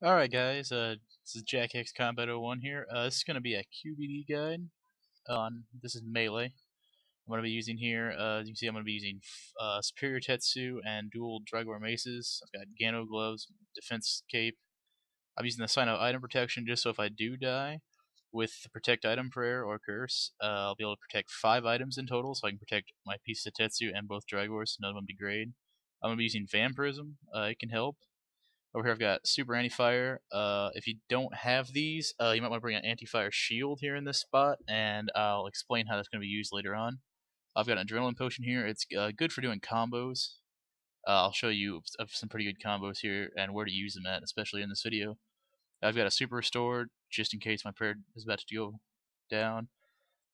Alright guys, this is Jack X Combat 01 here. This is going to be a QBD guide this is melee. I'm going to be using here, as you can see I'm going to be using Superior Tetsu and dual Dragor Maces. I've got Gano Gloves, Defense Cape. I'm using the Sign of Item Protection just so if I do die with the Protect Item Prayer or Curse, I'll be able to protect 5 items in total, so I can protect my piece of Tetsu and both Dragors, none of them degrade. I'm going to be using Vampirism, it can help. Over here I've got Super Anti-Fire. If you don't have these, you might want to bring an Anti-Fire Shield here in this spot, and I'll explain how that's going to be used later on. I've got an Adrenaline Potion here. It's good for doing combos. I'll show you some pretty good combos here and where to use them at, especially in this video. I've got a Super Restored, just in case my prayer is about to go down.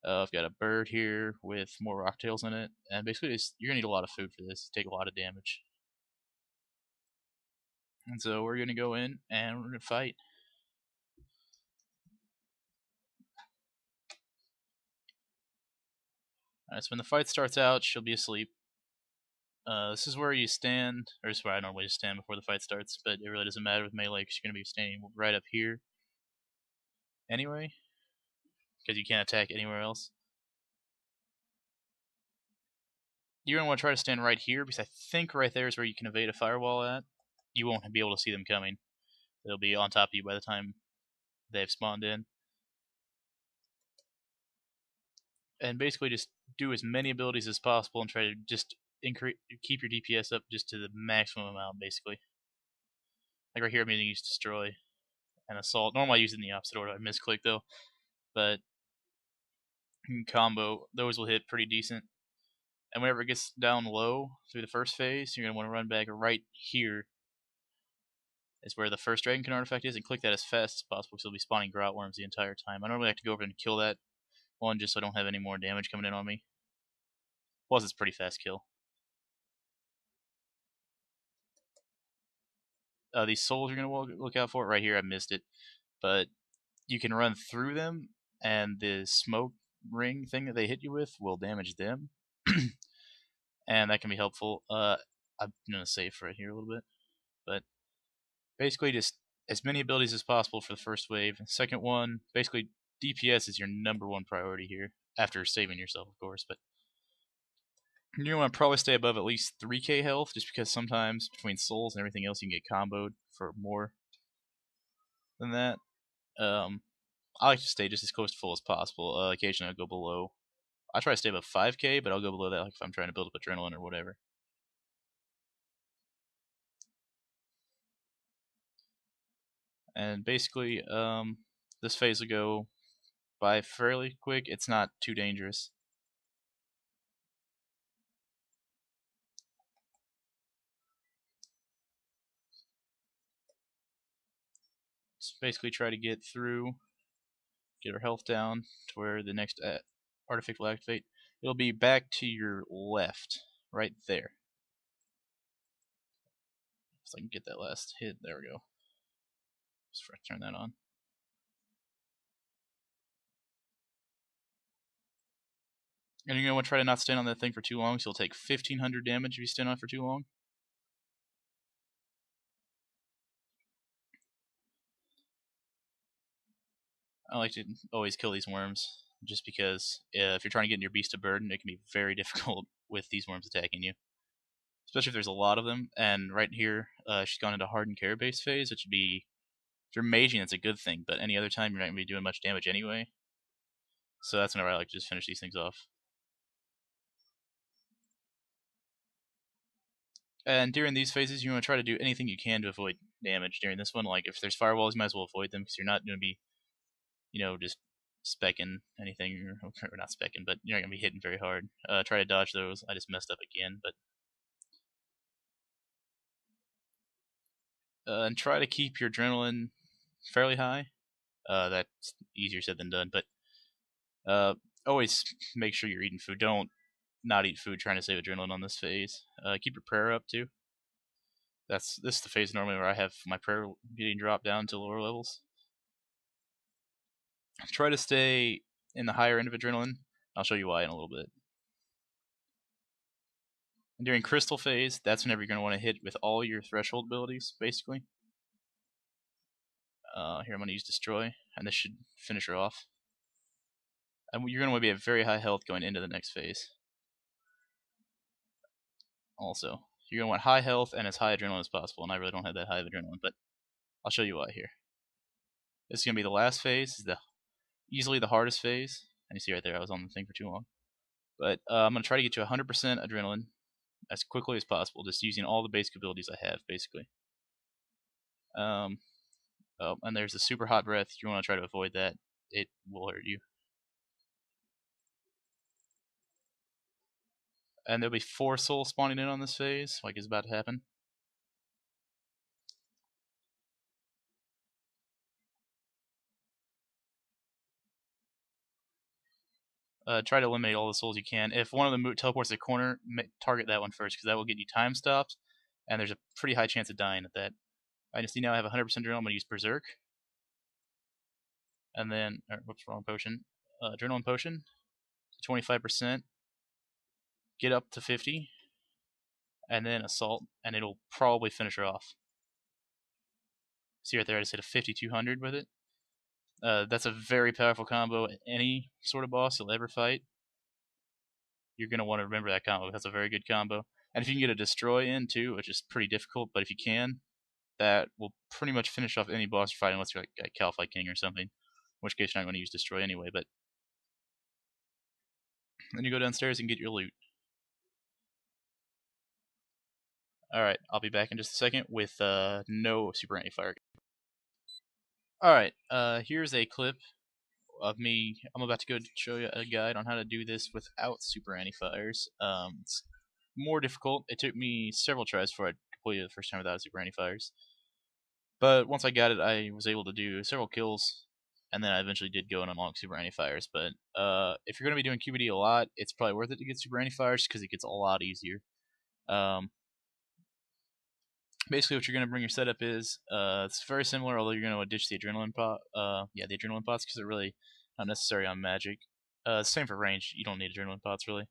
I've got a bird here with more rocktails in it, and basically you're going to need a lot of food for this. Take a lot of damage. And so we're going to go in and we're going to fight. Alright, so when the fight starts out, she'll be asleep. This is where you stand, or this is where I normally just stand before the fight starts, but it really doesn't matter with melee because you're going to be standing right up here anyway, because you can't attack anywhere else. You're going to want to try to stand right here, because I think right there is where you can evade a firewall at. You won't be able to see them coming. They'll be on top of you by the time they've spawned in. And basically just do as many abilities as possible and try to just keep your DPS up just to the maximum amount, basically. Like right here, I'm going to use Destroy and Assault. Normally I use it in the opposite order. I misclick though, but combo, those will hit pretty decent. And whenever it gets down low through the first phase, you're going to want to run back right here. Is where the first Dragon artifact is, and click that as fast as possible because you'll be spawning Grot Worms the entire time. I normally like to go over and kill that one just so I don't have any more damage coming in on me. Plus, it's a pretty fast kill. These souls you're going to look out for right here. I missed it, but you can run through them, and the smoke ring thing that they hit you with will damage them, and that can be helpful. I'm going to save right here a little bit, but basically just as many abilities as possible for the first wave. Second one, basically DPS is your #1 priority here, after saving yourself, of course, but you want to probably stay above at least 3k health, just because sometimes between souls and everything else you can get comboed for more than that. I like to stay just as close to full as possible. Occasionally I'll go below. I try to stay above 5k, but I'll go below that like if I'm trying to build up adrenaline or whatever. And basically, this phase will go by fairly quick. It's not too dangerous. Just basically try to get through, get our health down to where the next artifact will activate. It'll be back to your left, right there. So I can get that last hit. There we go. Just turn that on. And you're going to want to try to not stand on that thing for too long, so you'll take 1500 damage if you stand on it for too long. I like to always kill these worms, just because if you're trying to get in your beast of burden, it can be very difficult with these worms attacking you. Especially if there's a lot of them, and right here, she's gone into hardened care base phase, which would be, if you're maging, it's a good thing, but any other time you're not going to be doing much damage anyway. So that's whenever I like to just finish these things off. And during these phases, you want to try to do anything you can to avoid damage during this one. Like, if there's firewalls, you might as well avoid them, because you're not going to be, just specking anything, or not specking, but you're not going to be hitting very hard. Try to dodge those. I just messed up again, but and try to keep your adrenaline fairly high. That's easier said than done, but always make sure you're eating food. Don't not eat food trying to save adrenaline on this phase. Keep your prayer up too. This is the phase normally where I have my prayer getting dropped down to lower levels. Try to stay in the higher end of adrenaline. I'll show you why in a little bit. And during crystal phase, that's whenever you're going to want to hit with all your threshold abilities, basically. Here I'm going to use Destroy, and this should finish her off. And you're going to want to be at very high health going into the next phase. Also, you're going to want high health and as high adrenaline as possible, and I really don't have that high of adrenaline, but I'll show you why here. This is going to be the last phase, easily the hardest phase. And you see right there, I was on the thing for too long. But I'm going to try to get to 100% adrenaline as quickly as possible, just using all the basic abilities I have, basically. Oh, and there's the super hot breath. You want to try to avoid that. It will hurt you. And there'll be 4 souls spawning in on this phase, like it's about to happen. Try to eliminate all the souls you can. If one of them teleports to the corner, target that one first, because that will get you time stopped, and there's a pretty high chance of dying at that. I just see now I have 100% adrenaline. I'm going to use Berserk. And then, whoops, wrong potion. Adrenaline potion, 25%. Get up to 50. And then Assault, and it'll probably finish her off. See right there, I just hit a 5200 with it. That's a very powerful combo. Any sort of boss you'll ever fight, you're going to want to remember that combo. That's a very good combo. And if you can get a Destroy in too, which is pretty difficult, but if you can, that will pretty much finish off any boss you're fighting, unless you're like Calify King or something, in which case you're not going to use Destroy anyway. But then you go downstairs and get your loot. Alright, I'll be back in just a second with no super anti-fire. Alright, here's a clip of me. I'm about to go show you a guide on how to do this without super anti-fires. It's more difficult. It took me several tries before I completed it the first time without super anti-fires. But once I got it, I was able to do several kills, and then I eventually did go and unlock super anti-fires. But if you're going to be doing QBD a lot, it's probably worth it to get super anti-fires because it gets a lot easier. Basically, what you're going to bring your setup is, it's very similar, although you're going to ditch the adrenaline pot. The adrenaline pots, because they're really not necessary on magic. Same for range. You don't need adrenaline pots, really.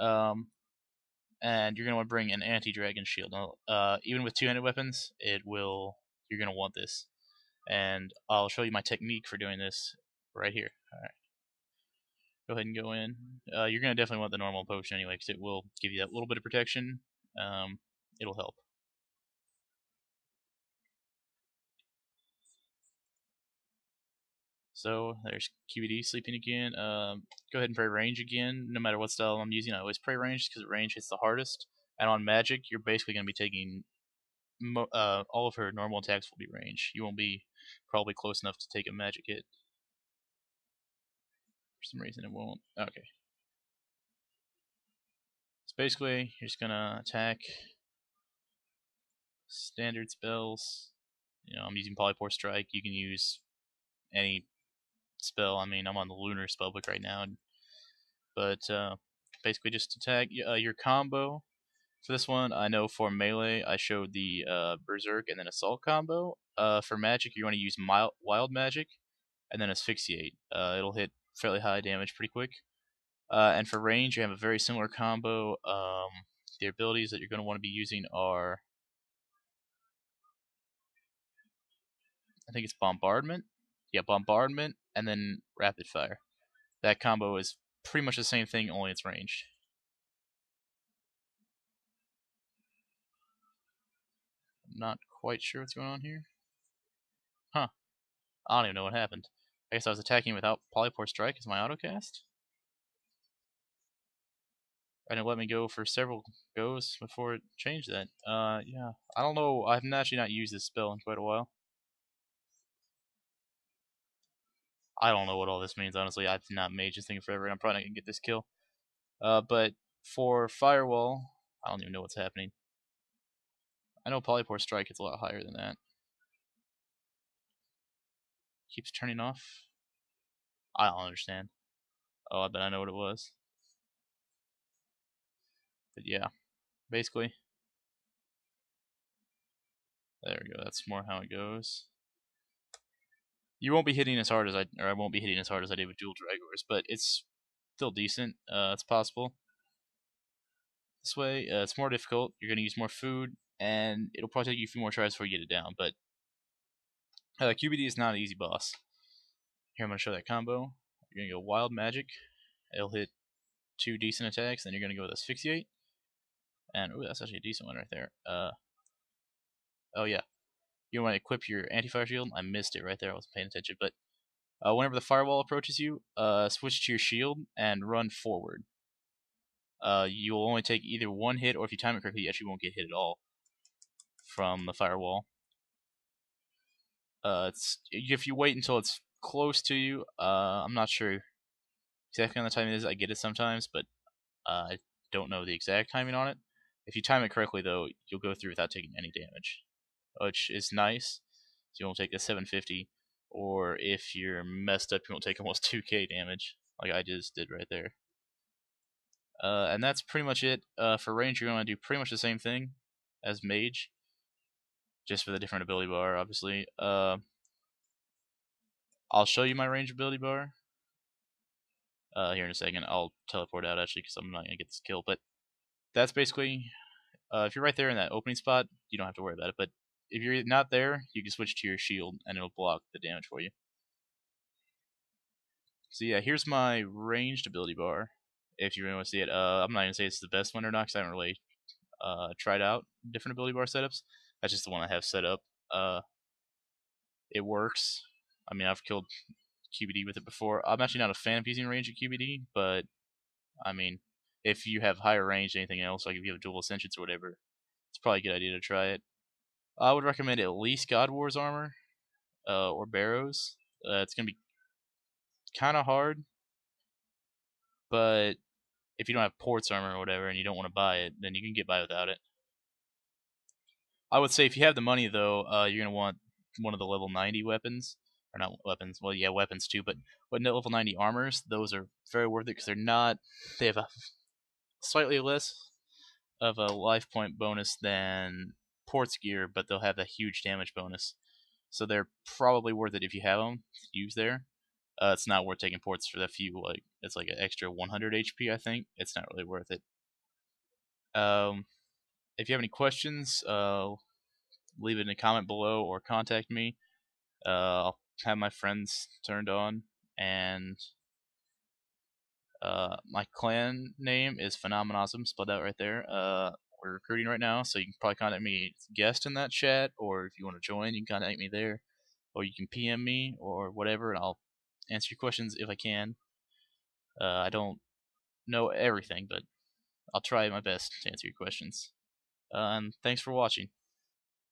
And you're going to want to bring an anti-dragon shield. Now, even with two-handed weapons, you're going to want this. And I'll show you my technique for doing this right here. Alright. Go ahead and go in. You're going to definitely want the normal potion anyway, because it will give you that little bit of protection. It'll help. So there's QBD sleeping again. Go ahead and pray range again. No matter what style I'm using, I always pray range because range hits the hardest. And on magic, you're basically going to be taking all of her normal attacks will be range. You won't be probably close enough to take a magic hit. For some reason, it won't. Okay. So basically, you're just going to attack standard spells. I'm using Polypore Strike. You can use any spell. I mean, I'm on the Lunar spellbook right now, but basically just attack. Your combo for this one, I know for melee, I showed the Berserk and then Assault combo. For magic, you want to use Wild Magic and then Asphyxiate. It'll hit fairly high damage pretty quick. And for range, you have a very similar combo. The abilities that you're going to want to be using are, I think it's Bombardment. Yeah, Bombardment and then Rapid Fire. That combo is pretty much the same thing, only it's ranged. I'm not quite sure what's going on here. Huh. I don't even know what happened. I guess I was attacking without Polypore Strike as my autocast. And it let me go for several goes before it changed that. Yeah. I don't know. I've actually not used this spell in quite a while. I don't know what all this means, honestly. I've not made this thing forever, and I'm probably not going to get this kill. But for Firewall, I don't even know what's happening. I know Polypore Strike is a lot higher than that. Keeps turning off. I don't understand. Oh, I bet I know what it was. But yeah, basically. There we go. That's more how it goes. You won't be hitting as hard as I won't be hitting as hard as I did with Dual Dragors, but it's still decent. It's possible. This way, it's more difficult. You're going to use more food, and it'll probably take you a few more tries before you get it down. But QBD is not an easy boss. Here I'm going to show that combo. You're going to go Wild Magic. It'll hit 2 decent attacks. Then you're going to go with Asphyxiate. And, ooh, that's actually a decent one right there. Oh yeah. You want to equip your anti-fire shield. I missed it right there. I wasn't paying attention. But whenever the firewall approaches you, switch to your shield and run forward. You'll only take either one hit, or if you time it correctly, you actually won't get hit at all from the firewall. If you wait until it's close to you, I'm not sure exactly on the time it is. I get it sometimes, but I don't know the exact timing on it. If you time it correctly, though, you'll go through without taking any damage, which is nice. So you won't take a 750, or if you're messed up, you won't take almost 2k damage, like I just did right there. And that's pretty much it. For range, you're going to do pretty much the same thing as mage, just for the different ability bar, obviously. I'll show you my range ability bar here in a second. I'll teleport out, actually, because I'm not going to get this kill. But that's basically, if you're right there in that opening spot, you don't have to worry about it. But if you're not there, you can switch to your shield, and it'll block the damage for you. So yeah, here's my ranged ability bar, if you really want to see it. I'm not going to say it's the best one or not, because I haven't really tried out different ability bar setups. That's just the one I have set up. It works. I mean, I've killed QBD with it before. I'm actually not a fan of using range at QBD, but I mean, if you have higher range than anything else, like if you have dual ascensions or whatever, it's probably a good idea to try it. I would recommend at least God War's armor or Barrows. It's gonna be kind of hard, but if you don't have Port's armor or whatever and you don't want to buy it, then you can get by without it. I would say if you have the money, though, you're going to want one of the level 90 weapons. Or not weapons, well, yeah, weapons too, but level 90 armors, those are very worth it because they're not, they have a slightly less of a life point bonus than Port's gear, but they'll have a huge damage bonus. So they're probably worth it if you have them to use there. It's not worth taking Ports for the few, like, it's like an extra 100 HP, I think. It's not really worth it. If you have any questions, leave it in a comment below or contact me. I'll have my friends turned on, and my clan name is Phenomenosm, spelled out right there. We're recruiting right now, so you can probably contact me as a guest in that chat, or if you want to join, you can contact me there, or you can PM me or whatever, and I'll answer your questions if I can. I don't know everything, but I'll try my best to answer your questions. And thanks for watching.